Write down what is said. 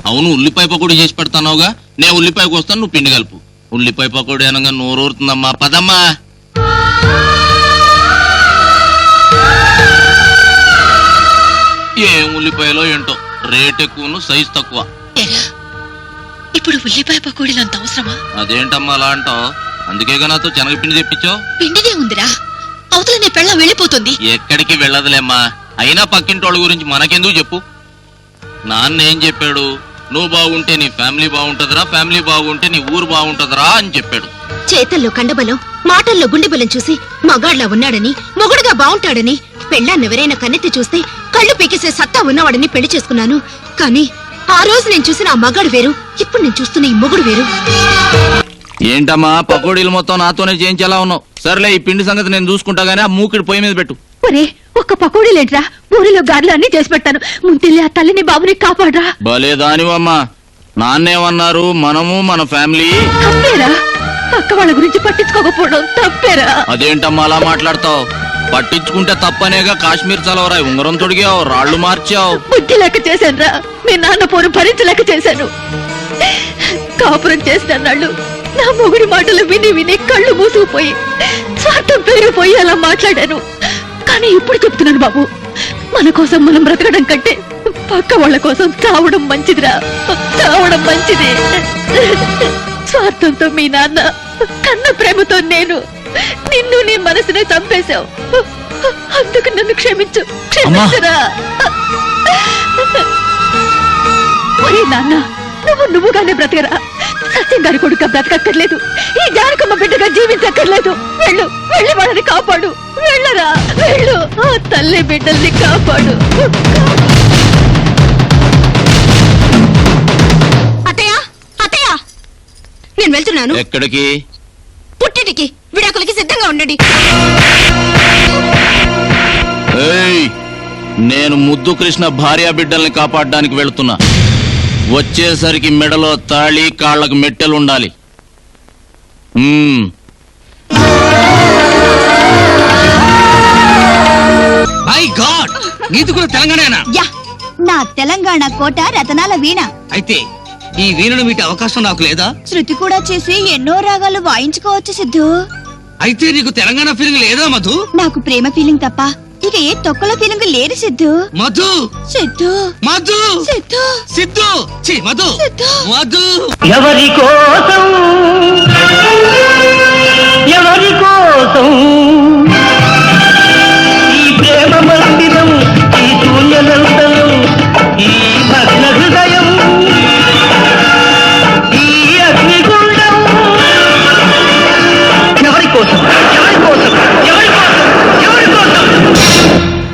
అవును, ఉల్లిపాయ పకోడీ చేసి పెడతావుగా. నేను ఉల్లిపాయకు వస్తాను, నువ్వు పిండి కలుపు. ఉల్లిపాయ పకోడీ అనగా నోరూరుతుందమ్మా. పదమ్మా. ఏం ఉల్లిపాయలో ఏంటో, రేట్ ఎక్కువను సైజ్ తక్కువ. ఇప్పుడు ఉల్లిపాయ పకోడీలు అంత అవసరమా? అదేంటమ్మా అలా అంటావు? అందుకేగా నాతో శనగపిండి తెప్పించావు. పిండిదే ఉందిరా, అవతల నీ పెళ్ళం వెళ్ళిపోతుంది. ఎక్కడికి వెళ్ళదులేమ్మా. అయినా పక్కింటోళ్ళ గురించి మనకెందుకు చెప్పు. నాన్న ఏం చెప్పాడు? నువ్వు బాగుంటే నీ ఫ్యామిలీ బాగుంటదిరా, ఫ్యామిలీ బాగుంటే నీ ఊరు బాగుంటదిరా అని చెప్పాడు. చేతల్లో కండబలం, మాటల్లో గుండెబలం చూసి మగాడ్లా ఉన్నాడని, మొగుడుగా బాగుంటాడని, పెళ్ళాన్నెవరైనా కన్నెత్తి చూస్తే కళ్ళు పీకేసే సత్తా ఉన్నవాడని పెళ్లి చేసుకున్నాను. కానీ ఆ రోజు నేను చూసిన ఆ మగాడు వేరు, ఇప్పుడు నేను చూస్తున్న ఈ మొగుడు వేరు. ఏంటమ్మా పకోడీలు మొత్తం నాతోనే చేయించేలా ఉన్నావు? సర్లే, ఈ పిండి సంగతి నేను చూసుకుంటా గానీ ఆ మూకిడి పొయ్యి మీద పెట్టు. ఒరే, ఒక్క పకోడీలేంట్రా, ఊరిలో గారెలు అన్ని చేసి పెట్టాను. ముందెళ్ళి ఆ తల్లిని బాబుని కాపాడరా. భలే దానివమ్మా. నాన్నేమన్నారు? మనము మన ఫ్యామిలీ. తప్పేరా, పక్క వాళ్ళ గురించి పట్టించుకోకపోవడం తప్పేరా. అదేంటమ్మా అలా మాట్లాడతావు? పట్టించుకుంటే తప్పనేగా కాశ్మీర్ చలవరా ఉంగరం తొడిగావు, రాళ్లు మార్చావు. బుద్ధి లెక్క చేశానురా, మీ నాన్న పోరు భరించలేక చేశాను. కాపురం చేసిన నాళ్ళు నా మొగుడి మాటలు విని విని కళ్ళు మూసుకుపోయి స్వార్థం పెరిగిపోయి అలా మాట్లాడాను. కానీ ఇప్పుడు చెప్తున్నాను బాబు, మన కోసం మనం బ్రతకడం కంటే పక్క వాళ్ళ కోసం చావడం మంచిదిరా, చావడం మంచిది. స్వార్థంతో మీ నాన్న, కన్న ప్రేమతో నేను నిన్ను నీ మనసునే చంపేశావు. అందుకు నన్ను క్షమించు, క్షమించరా. ఒరే నాన్న, నువ్వుగానే బ్రతకరా. సత్యం గారి కొడుక బ్రతకక్కర్లేదు, ఈ జానకమ్మ బిడ్డగా జీవించక్కర్లేదు. వెళ్ళు, వెళ్ళి వాళ్ళని కాపాడు. వెళ్ళరా, వెళ్ళు. ఆ తల్లి బిడ్డల్ని కాపాడు. అత్తయ్య, అత్తయ్య, నేను వెళ్తున్నాను. ఎక్కడికి? పుట్టింటికి. విడాకులకి సిద్ధంగా ఉండండి. నేను ముద్దు కృష్ణ భార్య బిడ్డల్ని కాపాడడానికి వెళుతున్నా. వచ్చేసరికి మెడలో తాళి, కాళ్లకు మెట్టెలుండాలి. మై గాడ్, నీది కూడా తెలంగాణేనా? యా, నా తెలంగాణ కోట రతనాల వీణ. అయితే ఈ వీణను మీటి అవకాశం నాకు లేదా? శృతి కూడా చేసి ఎన్నో రాగాలు వాయించుకోవచ్చు సిద్ధు. అయితే నీకు తెలంగాణ ఫీలింగ్ లేదా మధు? నాకు ప్రేమ ఫీలింగ్ తప్ప ఇక ఏ తొక్కల ఫీలింగ్ లేదు సిద్ధు. మధు, సిద్ధు, మధు, సిద్ధు, సిద్ధు, ఛీ మధు, మధు. ఎవరి కోసం, ఎవరి కోసం